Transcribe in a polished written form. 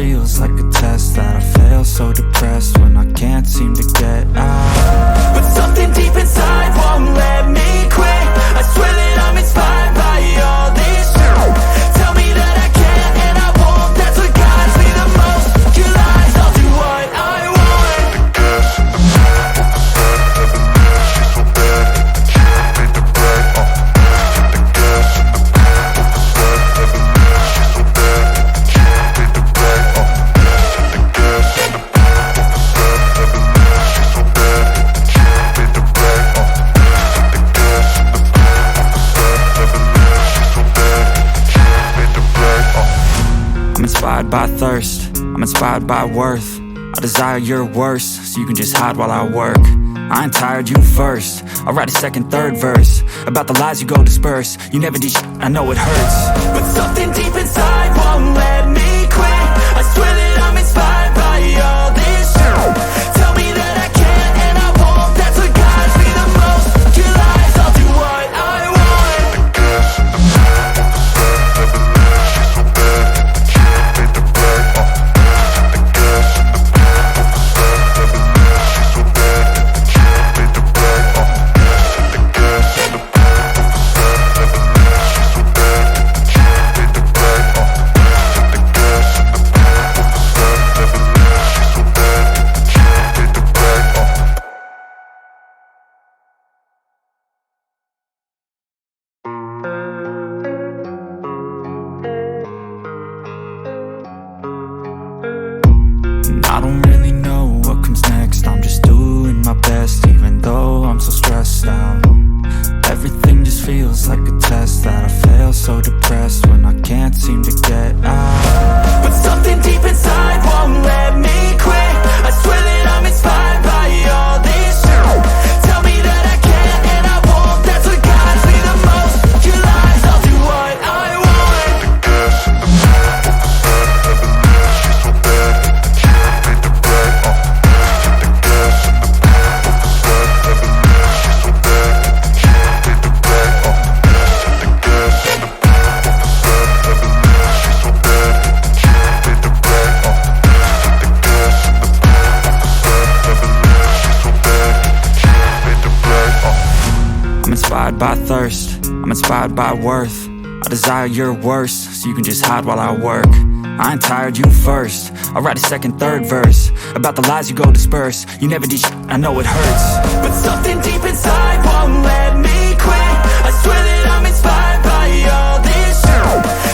feels like a test that I fail, so depressed when I can't seem to get out. But something deep inside won't let me quit. I swear that I'm inspired by all this shit. Tell me that I can't and I won't. That's what guides me the most. Your lies, I'll do what I want. I'm inspired by thirst, I'm inspired by worth. I desire your worst, so you can just hide while I work. I ain't tired, you first. I'll write a second, third verse about the lies you go disperse. You never did shit, I know it hurts. But something deep inside won't let me quit. I swear that I'm inspired by all this shit. Tell me that I can't and I won't. That's what guides me the most. Your lies, I'll do what I want. I don't really know what comes next. I'm just doing my best, even though I'm so stressed out. Everything just feels like a test that I fail, so depressed when I can't seem to get out. But something deep inside won't let me quit. I swear that I'm inspired by all this shit. Tell me that I can't and I won't. That's what guides me the most. Your lies, I'll do what I want. I'm inspired by thirst, I'm inspired by worth. I desire your worst, so you can just hide while I work. I ain't tired, you first. I'll write a second, third verse about the lies you go disperse. You never did shit, I know it hurts. But something deep inside won't let me quit. I swear that I'm inspired by all this shit.